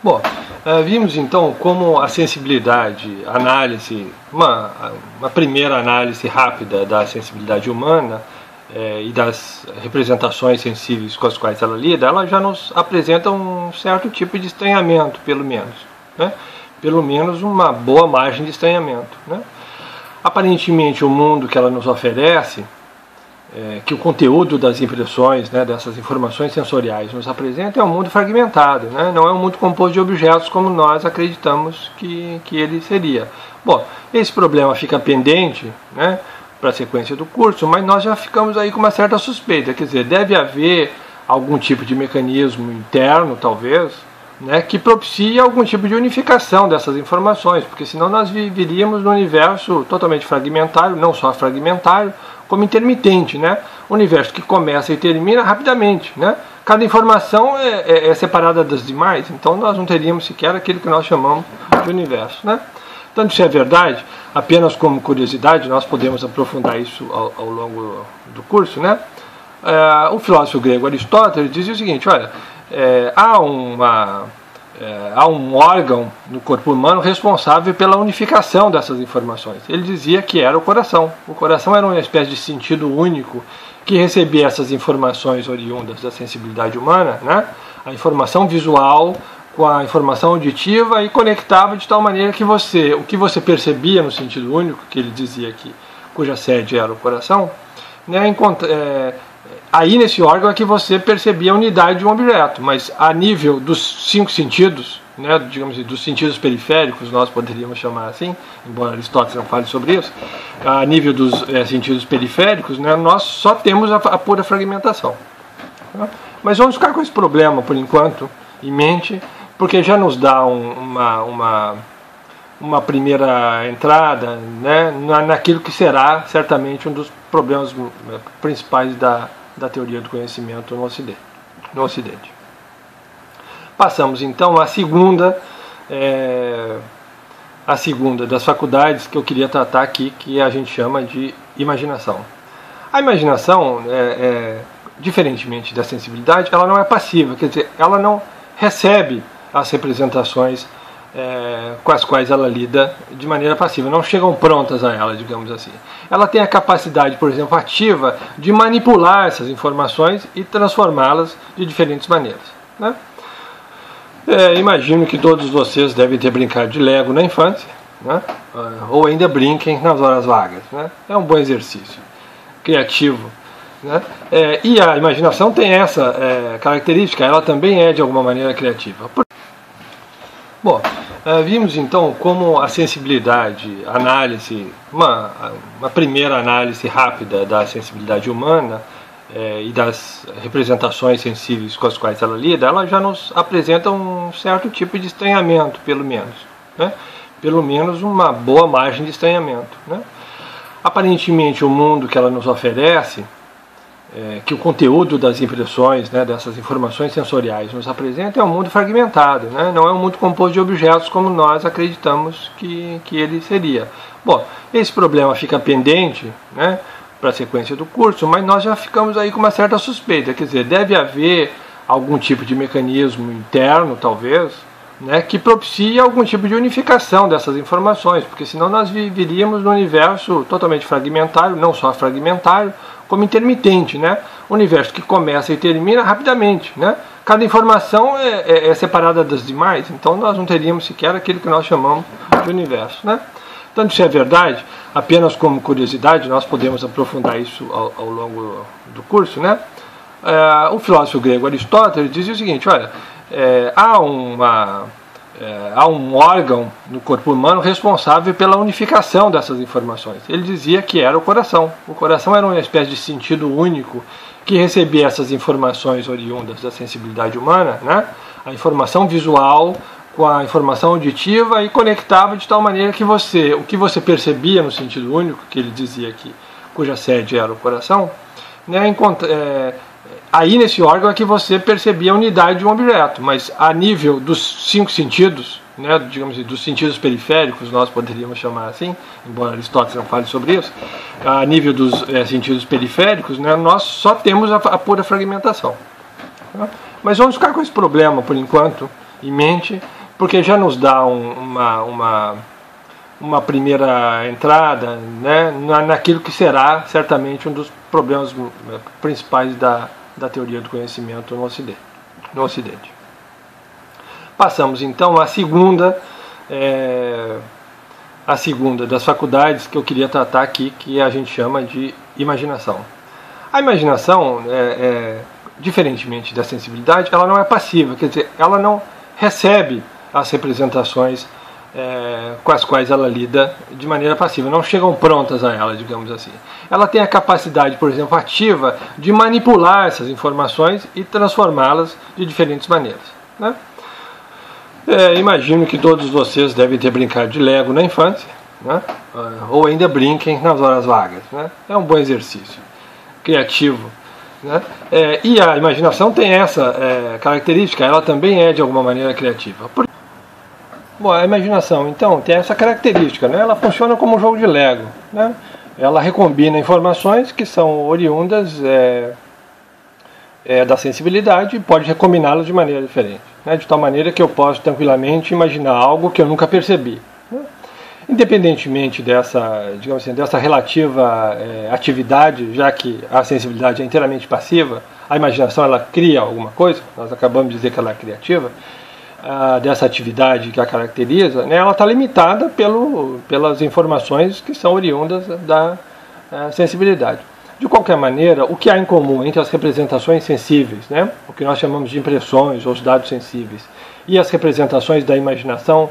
Bom, vimos então como a sensibilidade, uma primeira análise rápida da sensibilidade humana e das representações sensíveis com as quais ela lida, ela já nos apresenta um certo tipo de estranhamento, pelo menos, né? Pelo menos uma boa margem de estranhamento, né? Aparentemente o mundo que ela nos oferece, que o conteúdo das impressões, né, dessas informações sensoriais nos apresenta, é um mundo fragmentado, né? Não é um mundo composto de objetos como nós acreditamos que ele seria. Bom, esse problema fica pendente, né, para a sequência do curso, mas nós já ficamos aí com uma certa suspeita, quer dizer, deve haver algum tipo de mecanismo interno, talvez, né, que propicie algum tipo de unificação dessas informações, porque senão nós viveríamos num universo totalmente fragmentário, não só fragmentário, como intermitente, né? Um universo que começa e termina rapidamente, né? Cada informação é separada das demais, então nós não teríamos sequer aquilo que nós chamamos de universo, né? Então, isso é verdade, apenas como curiosidade, nós podemos aprofundar isso ao longo do curso, né? O filósofo grego Aristóteles dizia o seguinte: olha, há um órgão no corpo humano responsável pela unificação dessas informações. Ele dizia que era o coração. O coração era uma espécie de sentido único que recebia essas informações oriundas da sensibilidade humana, né? A informação visual com a informação auditiva, e conectava de tal maneira que o que você percebia no sentido único, que ele dizia que cuja sede era o coração, né? Aí nesse órgão é que você percebia a unidade de um objeto, mas a nível dos 5 sentidos, né, digamos assim, dos sentidos periféricos, nós poderíamos chamar assim, embora Aristóteles não fale sobre isso, a nível dos sentidos periféricos, né, nós só temos a pura fragmentação. Tá? Mas vamos ficar com esse problema, por enquanto, em mente, porque já nos dá uma primeira entrada, né, naquilo que será certamente um dos problemas principais da teoria do conhecimento no Ocidente. Passamos então à segunda das faculdades que eu queria tratar aqui, que a gente chama de imaginação. A imaginação, diferentemente da sensibilidade, ela não é passiva, quer dizer, ela não recebe as representações com as quais ela lida de maneira passiva, não chegam prontas a ela, digamos assim. Ela tem a capacidade, por exemplo, ativa de manipular essas informações e transformá-las de diferentes maneiras, né? Imagino que todos vocês devem ter brincado de Lego na infância, né? Ou ainda brinquem nas horas vagas, né? É um bom exercício criativo, né? E a imaginação tem essa característica, ela também é de alguma maneira criativa. Bom, vimos então como a sensibilidade, uma primeira análise rápida da sensibilidade humana e das representações sensíveis com as quais ela lida, ela já nos apresenta um certo tipo de estranhamento, pelo menos, né? Pelo menos uma boa margem de estranhamento, né? Aparentemente o mundo que ela nos oferece, que o conteúdo das impressões, né, dessas informações sensoriais nos apresenta, é um mundo fragmentado, né? Não é um mundo composto de objetos como nós acreditamos que ele seria. Bom, esse problema fica pendente, né, para a sequência do curso, mas nós já ficamos aí com uma certa suspeita, quer dizer, deve haver algum tipo de mecanismo interno, talvez, né, que propicie algum tipo de unificação dessas informações, porque senão nós viveríamos num universo totalmente fragmentário, não só fragmentário, como intermitente, né? Um universo que começa e termina rapidamente, né? Cada informação é separada das demais, então nós não teríamos sequer aquilo que nós chamamos de universo, né? Então, isso é verdade, apenas como curiosidade, nós podemos aprofundar isso ao longo do curso, né? O filósofo grego Aristóteles dizia o seguinte: olha, há um órgão no corpo humano responsável pela unificação dessas informações. Ele dizia que era o coração. O coração era uma espécie de sentido único que recebia essas informações oriundas da sensibilidade humana, né? A informação visual com a informação auditiva, e conectava de tal maneira que o que você percebia no sentido único, que ele dizia que cuja sede era o coração, né? Aí nesse órgão é que você percebia a unidade de um objeto, mas a nível dos 5 sentidos, né, digamos assim, dos sentidos periféricos, nós poderíamos chamar assim, embora Aristóteles não fale sobre isso, a nível dos sentidos periféricos, né, nós só temos a pura fragmentação. Tá? Mas vamos ficar com esse problema, por enquanto, em mente, porque já nos dá uma primeira entrada, né, naquilo que será certamente um dos problemas principais da teoria do conhecimento no Ocidente. Passamos então à segunda das faculdades que eu queria tratar aqui, que a gente chama de imaginação. A imaginação, diferentemente da sensibilidade, ela não é passiva, quer dizer, ela não recebe as representações com as quais ela lida de maneira passiva, não chegam prontas a ela, digamos assim. Ela tem a capacidade, por exemplo, ativa de manipular essas informações e transformá-las de diferentes maneiras, né? Imagino que todos vocês devem ter brincado de Lego na infância, né? Ou ainda brinquem nas horas vagas, né? É um bom exercício criativo, né? E a imaginação tem essa característica, ela também é de alguma maneira criativa. Bom, a imaginação, então, tem essa característica, né? Ela funciona como um jogo de Lego, né? Ela recombina informações que são oriundas da sensibilidade e pode recombiná-las de maneira diferente, né? De tal maneira que eu posso tranquilamente imaginar algo que eu nunca percebi, né? Independentemente dessa, digamos assim, dessa relativa atividade, já que a sensibilidade é inteiramente passiva, a imaginação ela cria alguma coisa, nós acabamos de dizer que ela é criativa. Dessa atividade que a caracteriza, né, ela está limitada pelas informações que são oriundas da sensibilidade. De qualquer maneira, o que há em comum entre as representações sensíveis, né, o que nós chamamos de impressões ou os dados sensíveis, e as representações da imaginação,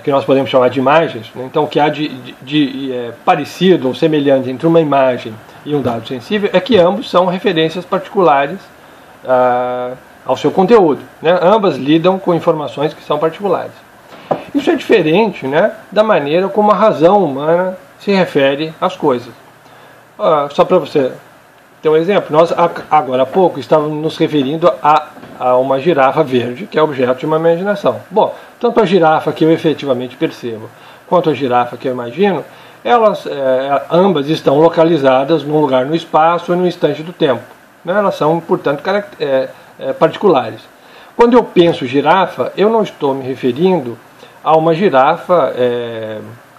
que nós podemos chamar de imagens, né, então o que há de parecido ou semelhante entre uma imagem e um dado sensível é que ambos são referências particulares ao seu conteúdo, né? Ambas lidam com informações que são particulares. Isso é diferente, né, da maneira como a razão humana se refere às coisas. Só para você ter um exemplo, nós agora há pouco estávamos nos referindo a uma girafa verde, que é objeto de uma imaginação. Bom, tanto a girafa que eu efetivamente percebo, quanto a girafa que eu imagino, elas ambas estão localizadas num lugar no espaço e num instante do tempo, né? Elas são, portanto, particulares. Quando eu penso girafa, eu não estou me referindo a uma girafa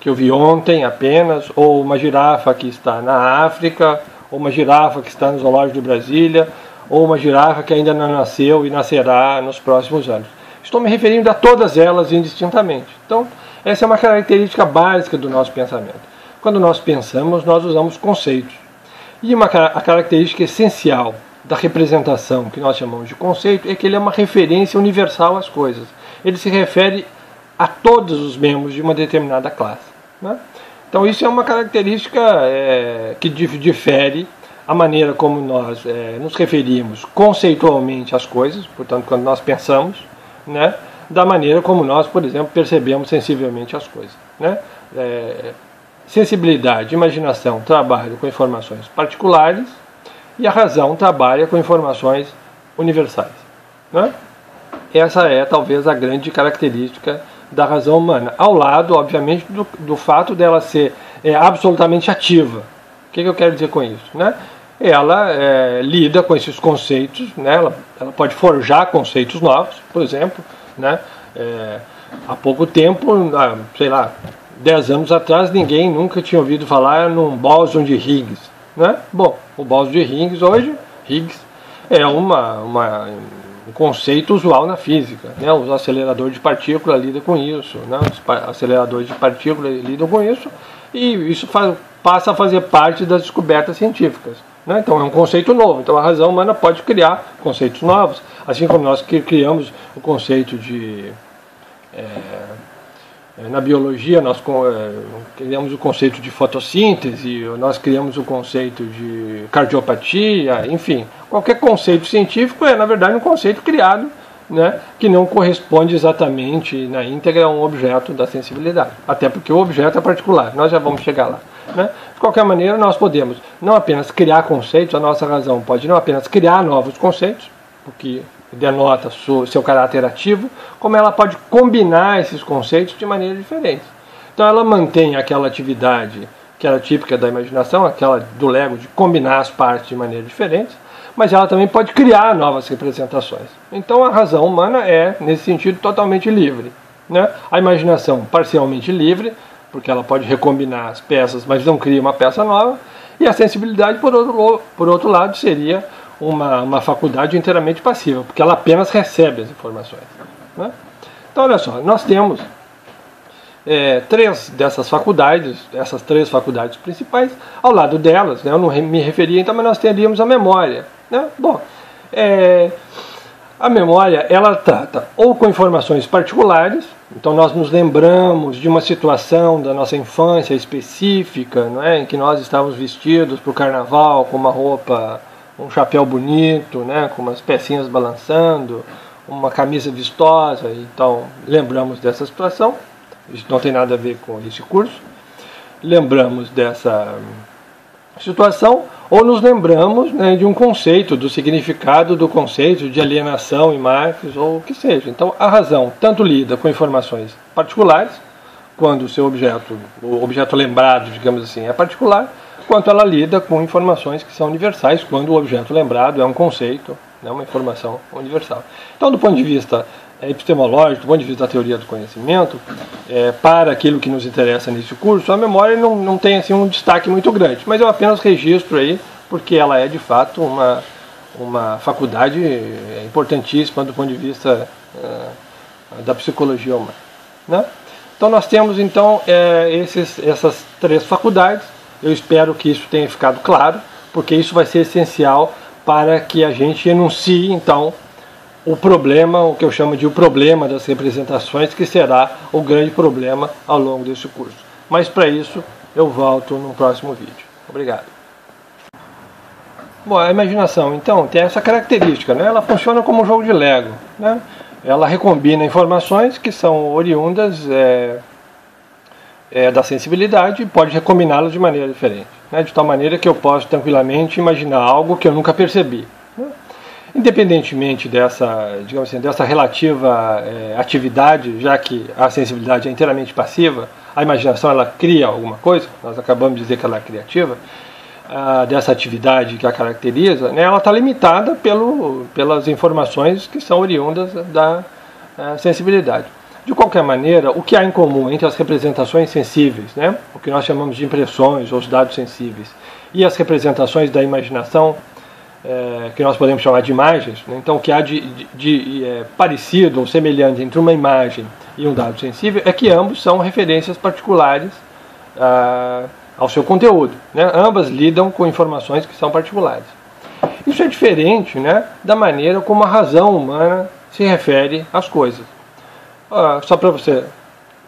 que eu vi ontem apenas, ou uma girafa que está na África, ou uma girafa que está no Zoológico de Brasília, ou uma girafa que ainda não nasceu e nascerá nos próximos anos. Estou me referindo a todas elas indistintamente. Então, essa é uma característica básica do nosso pensamento. Quando nós pensamos, nós usamos conceitos. E a característica essencial da representação, que nós chamamos de conceito, é que ele é uma referência universal às coisas. Ele se refere a todos os membros de uma determinada classe, né? Então isso é uma característica que difere a maneira como nós nos referimos conceitualmente às coisas, portanto, quando nós pensamos, né, da maneira como nós, por exemplo, percebemos sensivelmente as coisas, né? Sensibilidade, imaginação trabalham com informações particulares, e a razão trabalha com informações universais, né? Essa é talvez a grande característica da razão humana, ao lado, obviamente, do fato dela ser absolutamente ativa. O que eu quero dizer com isso, né? Ela lida com esses conceitos, né? Ela pode forjar conceitos novos, por exemplo, né? Há pouco tempo, sei lá, 10 anos atrás, ninguém nunca tinha ouvido falar num bóson de Higgs, né? Bom, o bóson de Higgs hoje, é um conceito usual na física, né? Os aceleradores de partículas lidam com isso, né? Os aceleradores de partículas lidam com isso, e isso passa a fazer parte das descobertas científicas, né? Então é um conceito novo. Então a razão humana pode criar conceitos novos, assim como nós criamos o conceito de na biologia nós criamos o conceito de fotossíntese, nós criamos o conceito de cardiopatia, enfim, qualquer conceito científico na verdade um conceito criado, né, que não corresponde exatamente na íntegra a um objeto da sensibilidade, até porque o objeto é particular, nós já vamos chegar lá, né? De qualquer maneira, nós podemos não apenas criar conceitos, a nossa razão pode não apenas criar novos conceitos, o que denota seu caráter ativo, como ela pode combinar esses conceitos de maneira diferente. Então ela mantém aquela atividade que era típica da imaginação, aquela do Lego de combinar as partes de maneira diferente, mas ela também pode criar novas representações. Então a razão humana é, nesse sentido, totalmente livre, né? A imaginação parcialmente livre, porque ela pode recombinar as peças, mas não cria uma peça nova, e a sensibilidade, por outro lado, seria uma faculdade inteiramente passiva, porque ela apenas recebe as informações, né? Então olha só, nós temos três dessas faculdades, essas três faculdades principais. Ao lado delas, né, eu não me referi então, mas nós teríamos a memória, né? Bom, a memória, ela trata ou com informações particulares, então nós nos lembramos de uma situação da nossa infância específica, não é, em que nós estávamos vestidos para o carnaval com uma roupa, um chapéu bonito, né, com umas pecinhas balançando, uma camisa vistosa, então lembramos dessa situação. Isso não tem nada a ver com esse curso. Lembramos dessa situação, ou nos lembramos, né, de um conceito, do significado do conceito de alienação em Marx, ou o que seja. Então a razão tanto lida com informações particulares, quando o seu objeto, o objeto lembrado, digamos assim, é particular, quanto ela lida com informações que são universais, quando o objeto lembrado é um conceito, né, uma informação universal. Então, do ponto de vista epistemológico, do ponto de vista da teoria do conhecimento, para aquilo que nos interessa nesse curso, a memória não tem assim, um destaque muito grande, mas eu apenas registro aí, porque ela é de fato uma faculdade importantíssima do ponto de vista da psicologia humana, né? Então nós temos então essas três faculdades. Eu espero que isso tenha ficado claro, porque isso vai ser essencial para que a gente enuncie então o problema, o que eu chamo de o problema das representações, que será o grande problema ao longo desse curso. Mas para isso eu volto no próximo vídeo. Obrigado. Bom, a imaginação então tem essa característica, né? Ela funciona como um jogo de Lego, né? Ela recombina informações que são oriundas da sensibilidade e pode recombiná-las de maneira diferente, né? De tal maneira que eu posso tranquilamente imaginar algo que eu nunca percebi, né? Independentemente dessa, digamos assim, dessa relativa atividade, já que a sensibilidade é inteiramente passiva, a imaginação ela cria alguma coisa, nós acabamos de dizer que ela é criativa, dessa atividade que a caracteriza, né, ela está limitada pelas informações que são oriundas da sensibilidade. De qualquer maneira, o que há em comum entre as representações sensíveis, né, o que nós chamamos de impressões ou os dados sensíveis, e as representações da imaginação, que nós podemos chamar de imagens, né? Então o que há de parecido ou semelhante entre uma imagem e um dado sensível é que ambos são referências particulares ao seu conteúdo, né? Ambas lidam com informações que são particulares. Isso é diferente, né, da maneira como a razão humana se refere às coisas. Só para você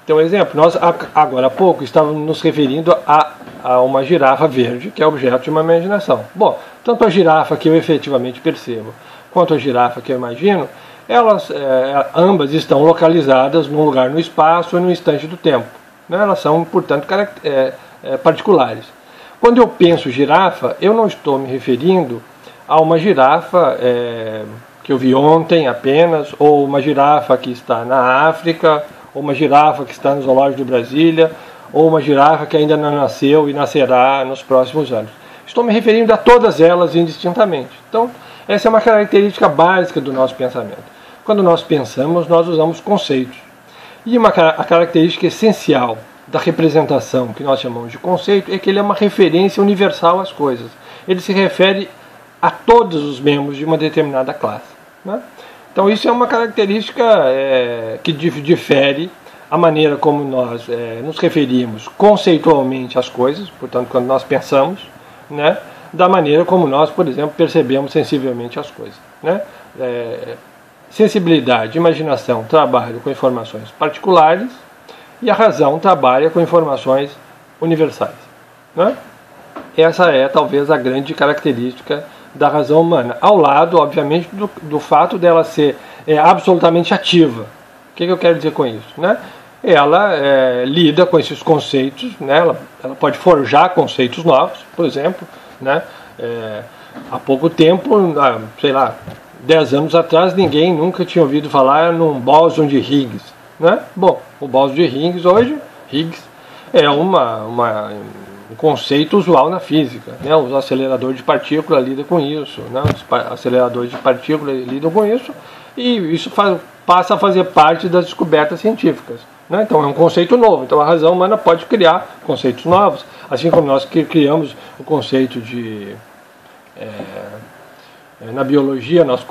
ter um exemplo, nós agora há pouco estávamos nos referindo a uma girafa verde, que é objeto de uma imaginação. Bom, tanto a girafa que eu efetivamente percebo, quanto a girafa que eu imagino, elas ambas estão localizadas num lugar no espaço e no instante do tempo, né? Elas são, portanto, particulares. Quando eu penso girafa, eu não estou me referindo a uma girafa que eu vi ontem apenas, ou uma girafa que está na África, ou uma girafa que está no Zoológico de Brasília, ou uma girafa que ainda não nasceu e nascerá nos próximos anos. Estou me referindo a todas elas indistintamente. Então, essa é uma característica básica do nosso pensamento. Quando nós pensamos, nós usamos conceitos. E a característica essencial da representação, que nós chamamos de conceito, é que ele é uma referência universal às coisas. Ele se refere a todos os membros de uma determinada classe, né? Então isso é uma característica que difere a maneira como nós nos referimos conceitualmente às coisas, portanto, quando nós pensamos, né, da maneira como nós, por exemplo, percebemos sensivelmente as coisas, né? Sensibilidade, imaginação trabalham com informações particulares e a razão trabalha com informações universais, né? Essa é talvez a grande característica da razão humana, ao lado, obviamente, do fato dela ser absolutamente ativa. O que eu quero dizer com isso, né? Ela lida com esses conceitos, né? Ela pode forjar conceitos novos, por exemplo, né? Há pouco tempo, sei lá, 10 anos atrás, ninguém nunca tinha ouvido falar num bóson de Higgs, né? Bom, o bóson de Higgs hoje, é uma conceito usual na física, né? Os aceleradores de partícula lidam com isso, né? Os aceleradores de partícula lidam com isso, e isso passa a fazer parte das descobertas científicas, né? Então é um conceito novo, então a razão humana pode criar conceitos novos, assim como nós criamos o conceito de... na biologia nós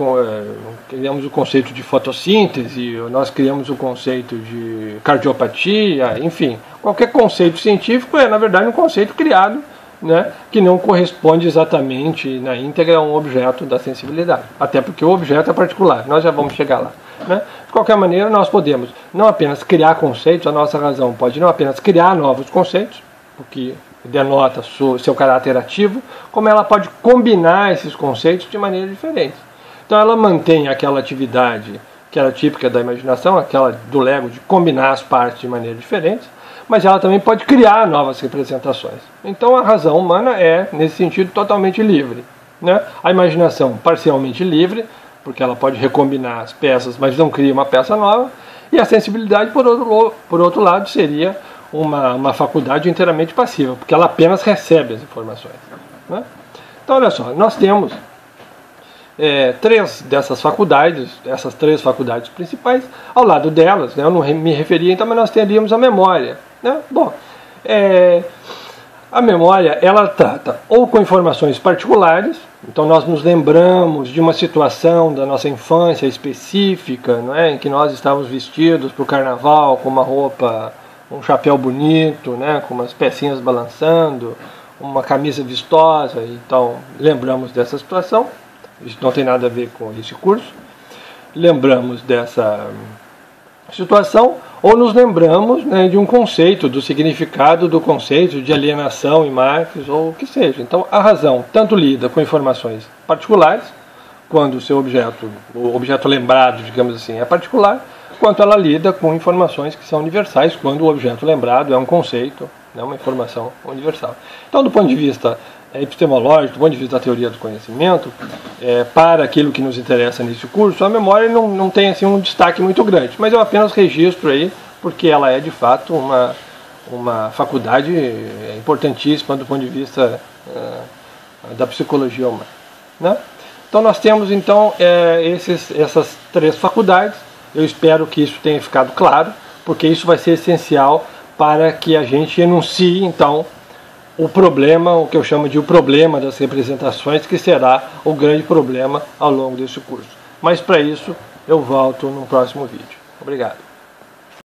criamos o conceito de fotossíntese, nós criamos o conceito de cardiopatia, enfim, qualquer conceito científico é na verdade um conceito criado, né, que não corresponde exatamente na íntegra a um objeto da sensibilidade, até porque o objeto é particular, nós já vamos chegar lá, né? De qualquer maneira nós podemos não apenas criar conceitos, a nossa razão pode não apenas criar novos conceitos, porque denota seu caráter ativo, como ela pode combinar esses conceitos de maneira diferente. Então ela mantém aquela atividade que era típica da imaginação, aquela do Lego de combinar as partes de maneira diferente, mas ela também pode criar novas representações. Então a razão humana é, nesse sentido, totalmente livre, né? A imaginação parcialmente livre, porque ela pode recombinar as peças, mas não cria uma peça nova, e a sensibilidade, por outro lado, seria uma faculdade inteiramente passiva, porque ela apenas recebe as informações, né? Então, olha só, nós temos três dessas faculdades, essas três faculdades principais. Ao lado delas, né, eu não me referi, então, mas nós teríamos a memória, né? Bom, a memória, ela trata ou com informações particulares, então nós nos lembramos de uma situação da nossa infância específica, não é, em que nós estávamos vestidos para o carnaval com uma roupa, um chapéu bonito, né, com umas pecinhas balançando, uma camisa vistosa, então lembramos dessa situação. Isso não tem nada a ver com esse curso. Lembramos dessa situação, ou nos lembramos, né, de um conceito, do significado do conceito de alienação em Marx, ou o que seja. Então a razão tanto lida com informações particulares, quando o objeto lembrado, digamos assim, é particular, quanto ela lida com informações que são universais, quando o objeto lembrado é um conceito, né, uma informação universal. Então, do ponto de vista epistemológico, do ponto de vista da teoria do conhecimento, para aquilo que nos interessa nesse curso, a memória não tem assim, um destaque muito grande, mas eu apenas registro aí, porque ela é de fato uma faculdade importantíssima do ponto de vista da psicologia humana, né? Então nós temos então essas três faculdades. Eu espero que isso tenha ficado claro, porque isso vai ser essencial para que a gente enuncie, então, o problema, o que eu chamo de o problema das representações, que será o grande problema ao longo desse curso. Mas para isso, eu volto no próximo vídeo. Obrigado.